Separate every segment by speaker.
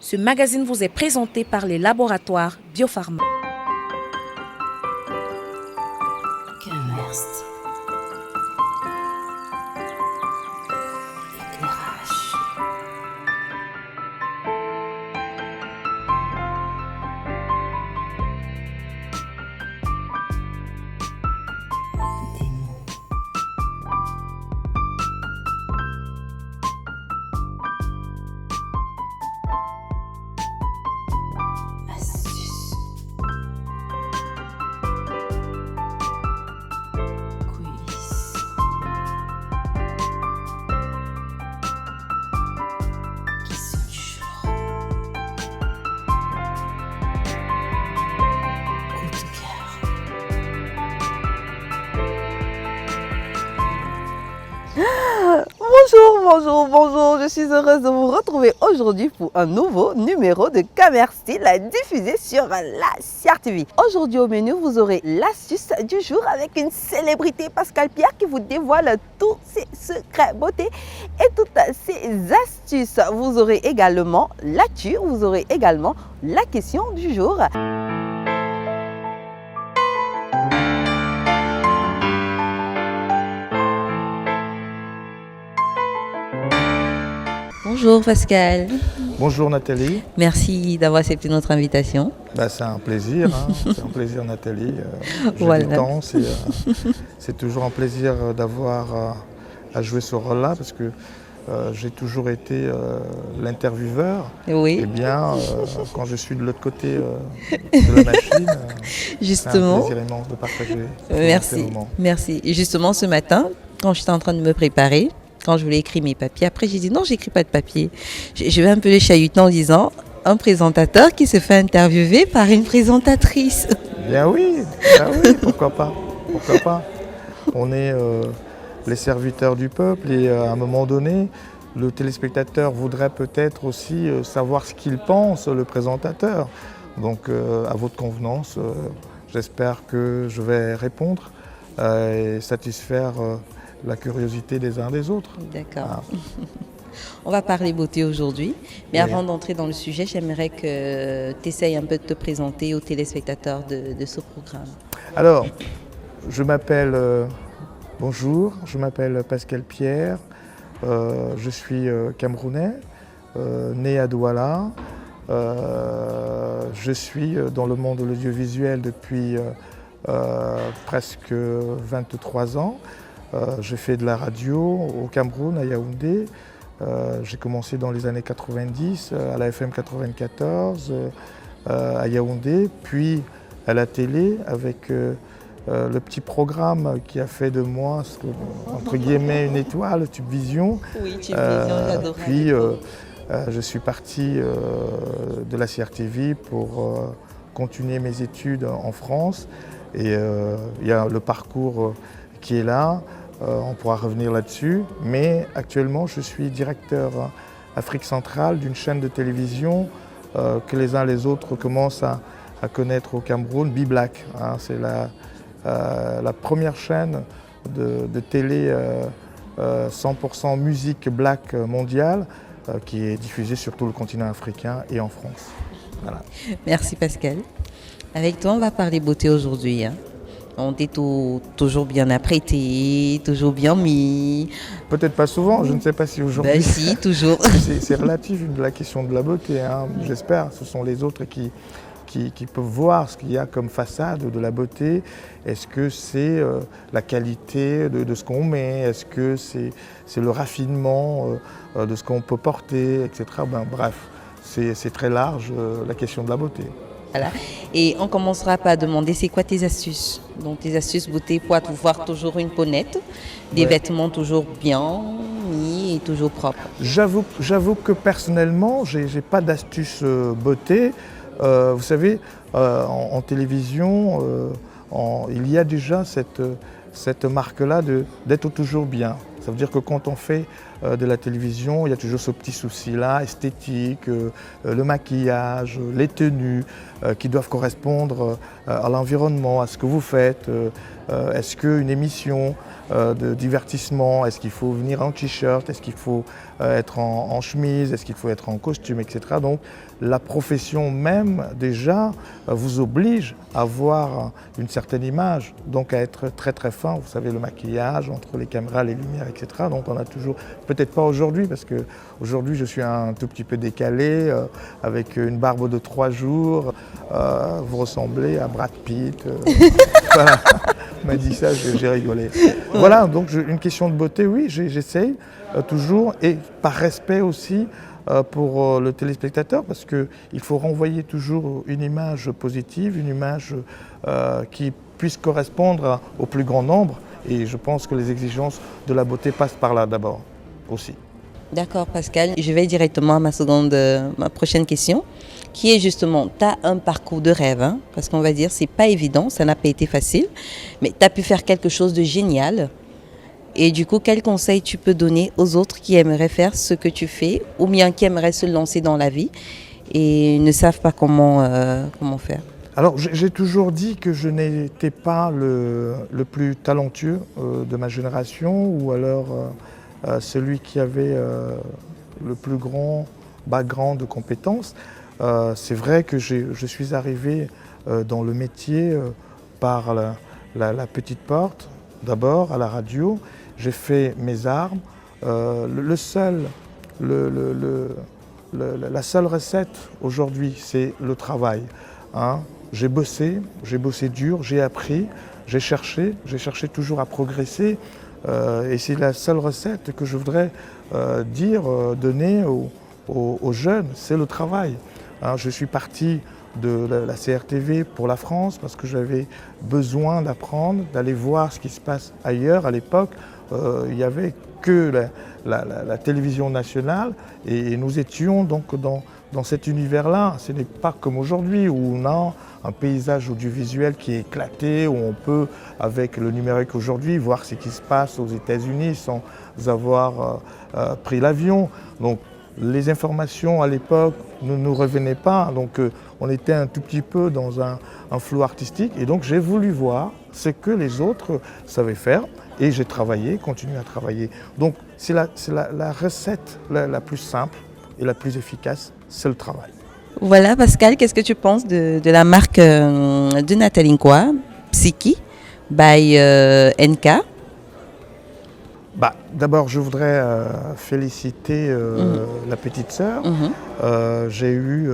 Speaker 1: Ce magazine vous est présenté par les laboratoires Biopharma.
Speaker 2: Commerce. Éclairage. Démon. Astuce. Coulisses. Question du jour. Coup de cœur.
Speaker 3: Bonjour, je suis heureuse de vous retrouver aujourd'hui pour un nouveau numéro de Commerce Style diffusé sur la CR TV. Aujourd'hui au menu, vous aurez l'astuce du jour avec une célébrité, Pascal Pierre, qui vous dévoile tous ses secrets beauté et toutes ses astuces. Vous aurez également l'actu, vous aurez également la question du jour.
Speaker 2: Bonjour Pascal,
Speaker 4: Bonjour Nathalie.
Speaker 2: merci d'avoir accepté notre invitation.
Speaker 4: C'est un plaisir, c'est un plaisir Nathalie. J'ai
Speaker 2: Voilà.
Speaker 4: du temps, c'est toujours un plaisir d'avoir à jouer ce rôle-là parce que j'ai toujours été l'intervieweur.
Speaker 2: Oui,
Speaker 4: Eh bien, quand je suis de l'autre côté de la machine, c'est un
Speaker 2: justement,
Speaker 4: plaisir immense de partager ces
Speaker 2: merci,
Speaker 4: moments.
Speaker 2: merci. Et justement ce matin, quand j'étais en train de me préparer, quand je voulais écrire mes papiers, après j'ai dit non, j'écris pas de papier. Je vais un peu le chahuter en disant un présentateur qui se fait interviewer par une présentatrice.
Speaker 4: Bien oui, pourquoi pas, pourquoi pas. On est les serviteurs du peuple et à un moment donné, le téléspectateur voudrait peut-être aussi savoir ce qu'il pense, le présentateur. Donc à votre convenance, j'espère que je vais répondre et satisfaire la curiosité des uns des autres.
Speaker 2: D'accord.
Speaker 4: Ah.
Speaker 2: On va parler beauté aujourd'hui, mais
Speaker 4: Oui.
Speaker 2: avant d'entrer dans le sujet, j'aimerais que tu essayes un peu de te présenter aux téléspectateurs de ce programme.
Speaker 4: Alors, je m'appelle, bonjour, je m'appelle Pascal Pierre, je suis camerounais, né à Douala. Je suis dans le monde de l'audiovisuel depuis presque 23 ans. J'ai fait de la radio au Cameroun, à Yaoundé. J'ai commencé dans les années 90 à la FM 94 à Yaoundé, puis à la télé avec le petit programme qui a fait de moi, entre guillemets, une étoile, Tube Vision.
Speaker 2: Oui, tu j'adore.
Speaker 4: Puis je suis parti de la CRTV pour continuer mes études en France. Et il y a le parcours qui est là. On pourra revenir là-dessus, mais actuellement je suis directeur Afrique centrale d'une chaîne de télévision que les uns les autres commencent à connaître au Cameroun, B-Black. C'est la première chaîne de télé 100% musique black mondiale qui est diffusée sur tout le continent africain et en France. Voilà.
Speaker 2: Merci Pascal. Avec toi, on va parler beauté aujourd'hui. On est toujours bien apprêté, toujours bien mis.
Speaker 4: Peut-être pas souvent, je ne sais pas si aujourd'hui.
Speaker 2: Ben si, toujours.
Speaker 4: C'est relatif la question de la beauté, j'espère. Ce sont les autres qui peuvent voir ce qu'il y a comme façade de la beauté. Est-ce que c'est la qualité de ce qu'on met? Est-ce que c'est le raffinement de ce qu'on peut porter, etc. Bref, c'est très large la question de la beauté.
Speaker 2: Voilà. Et on commencera par demander c'est quoi tes astuces. Donc tes astuces beauté pour avoir toujours une peau nette, des vêtements toujours bien mis et toujours propres.
Speaker 4: J'avoue que personnellement, j'ai pas d'astuce beauté. Vous savez, en télévision, il y a déjà cette marque-là d'être toujours bien. Ça veut dire que quand on fait de la télévision, il y a toujours ce petit souci-là, esthétique, le maquillage, les tenues qui doivent correspondre à l'environnement, à ce que vous faites. Est-ce qu'une émission de divertissement, est-ce qu'il faut venir en t-shirt, est-ce qu'il faut être en chemise, est-ce qu'il faut être en costume, etc. Donc la profession même déjà vous oblige à avoir une certaine image, donc à être très très fin, vous savez, le maquillage entre les caméras, les lumières, etc. Donc on a toujours, peut-être pas aujourd'hui, parce que aujourd'hui je suis un tout petit peu décalé, avec une barbe de 3 jours, vous ressemblez à Brad Pitt. Voilà. On m'a dit ça, j'ai rigolé. Voilà, donc une question de beauté, oui, j'essaye toujours, et par respect aussi pour le téléspectateur, parce qu'il faut renvoyer toujours une image positive, une image qui puisse correspondre au plus grand nombre, et je pense que les exigences de la beauté passent par là d'abord, aussi.
Speaker 2: D'accord Pascal, je vais directement à ma prochaine question, qui est justement, tu as un parcours de rêve, hein, parce qu'on va dire c'est pas évident, ça n'a pas été facile, mais tu as pu faire quelque chose de génial. Et du coup, quel conseil tu peux donner aux autres qui aimeraient faire ce que tu fais, ou bien qui aimeraient se lancer dans la vie et ne savent pas comment faire?
Speaker 4: Alors j'ai toujours dit que je n'étais pas le plus talentueux de ma génération, ou alors celui qui avait le plus grand background de compétences. C'est vrai que je suis arrivé dans le métier par la petite porte, d'abord à la radio. J'ai fait mes armes. La seule recette aujourd'hui, c'est le travail. Hein. J'ai bossé dur, j'ai appris, j'ai cherché toujours à progresser. Et c'est la seule recette que je voudrais donner aux jeunes, c'est le travail. Hein, je suis parti de la CRTV pour la France parce que j'avais besoin d'apprendre, d'aller voir ce qui se passe ailleurs. À l'époque, il n'y avait que la télévision nationale, et nous étions donc dans cet univers-là. Ce n'est pas comme aujourd'hui où on a un paysage audiovisuel qui est éclaté, où on peut, avec le numérique aujourd'hui, voir ce qui se passe aux États-Unis sans avoir pris l'avion. Donc les informations à l'époque ne nous revenaient pas, donc on était un tout petit peu dans un flou artistique, et donc j'ai voulu voir ce que les autres savaient faire, et j'ai travaillé, continué à travailler. Donc c'est la recette la plus simple et la plus efficace, c'est le travail.
Speaker 2: Voilà Pascal, qu'est-ce que tu penses de la marque de Nathalie Nkwa, Psyki, by NK?
Speaker 4: D'abord, je voudrais féliciter la petite sœur. J'ai eu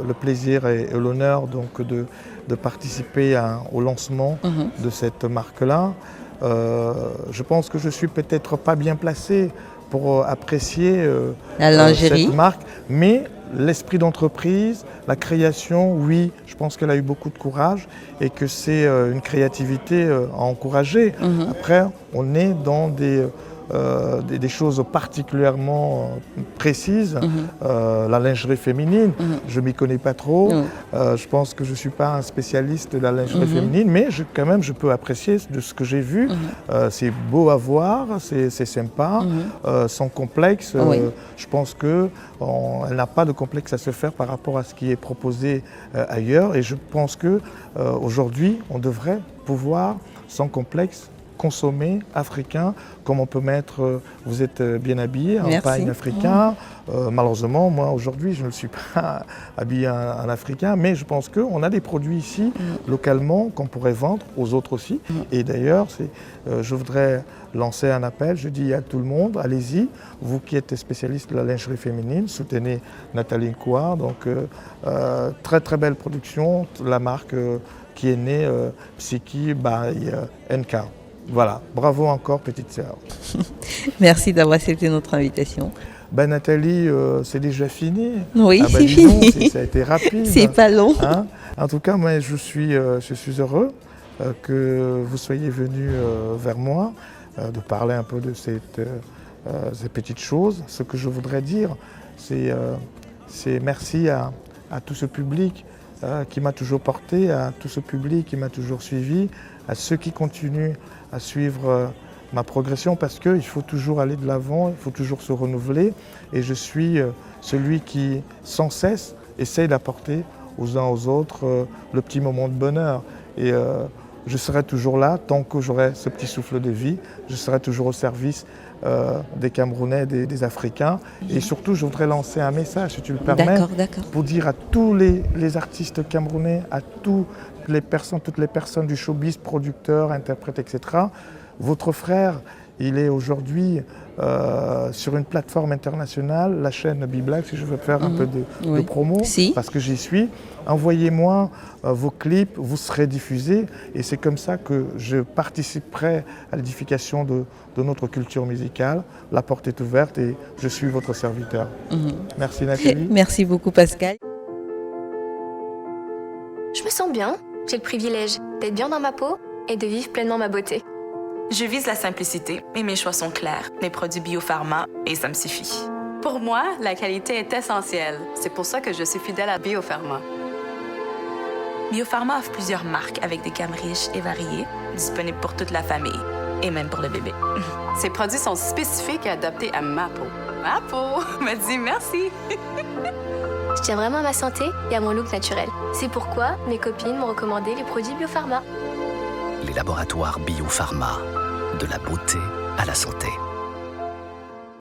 Speaker 4: le plaisir et l'honneur donc de participer au lancement de cette marque-là. Je pense que je suis peut-être pas bien placé pour apprécier
Speaker 2: la lingerie,
Speaker 4: cette marque, mais l'esprit d'entreprise, la création, oui, je pense qu'elle a eu beaucoup de courage et que c'est une créativité à encourager. Après, on est dans des choses particulièrement précises. La lingerie féminine, je ne m'y connais pas trop. Je pense que je ne suis pas un spécialiste de la lingerie féminine, mais quand même je peux apprécier de ce que j'ai vu. C'est beau à voir, c'est sympa, sans complexe. Je pense qu'elle n'a pas de complexe à se faire par rapport à ce qui est proposé ailleurs. Et je pense qu'aujourd'hui, on devrait pouvoir, sans complexe, consommer africain, comme on peut mettre, vous êtes bien habillé, un pagne africain. Malheureusement, moi aujourd'hui, je ne suis pas habillé en africain, mais je pense qu'on a des produits ici, localement, qu'on pourrait vendre aux autres aussi. Et d'ailleurs, je voudrais lancer un appel, je dis à tout le monde, allez-y, vous qui êtes spécialiste de la lingerie féminine, soutenez Nathalie Nkwa. Donc, très très belle production, la marque qui est née, Psyki by NK. Voilà, bravo encore petite sœur.
Speaker 2: Merci d'avoir accepté notre invitation.
Speaker 4: Nathalie, c'est déjà fini.
Speaker 2: Oui, c'est fini.
Speaker 4: Ça a été rapide.
Speaker 2: C'est pas long.
Speaker 4: Hein, en tout cas, moi, je suis heureux que vous soyez venu vers moi, de parler un peu de ces petites choses. Ce que je voudrais dire, c'est merci à tout ce public qui m'a toujours porté, à tout ce public qui m'a toujours suivi, à ceux qui continuent à suivre ma progression parce qu'il faut toujours aller de l'avant, il faut toujours se renouveler. Et je suis celui qui, sans cesse, essaye d'apporter aux uns aux autres le petit moment de bonheur. Et je serai toujours là tant que j'aurai ce petit souffle de vie. Je serai toujours au service des Camerounais, des Africains. Et surtout, je voudrais lancer un message, si tu le permets, pour dire à tous les artistes camerounais, à toutes les personnes du showbiz, producteurs, interprètes, etc. Votre frère, il est aujourd'hui sur une plateforme internationale, la chaîne Biblack, si je veux faire un peu de promo, parce que j'y suis. Envoyez-moi vos clips, vous serez diffusés et c'est comme ça que je participerai à l'édification de notre culture musicale. La porte est ouverte et je suis votre serviteur. Merci Nathalie.
Speaker 2: Merci beaucoup Pascal.
Speaker 5: Je me sens bien, j'ai le privilège d'être bien dans ma peau et de vivre pleinement ma beauté.
Speaker 6: Je vise la simplicité et mes choix sont clairs. Mes produits biopharma et ça me suffit.
Speaker 7: Pour moi, la qualité est essentielle. C'est pour ça que je suis fidèle à Biopharma.
Speaker 6: Biopharma offre plusieurs marques avec des gammes riches et variées, disponibles pour toute la famille et même pour le bébé.
Speaker 7: Ces produits sont spécifiques et adaptés à ma peau. Ma peau me dit merci.
Speaker 5: Je tiens vraiment à ma santé et à mon look naturel. C'est pourquoi mes copines m'ont recommandé les produits Biopharma.
Speaker 8: Les laboratoires Biopharma, de la beauté à la santé.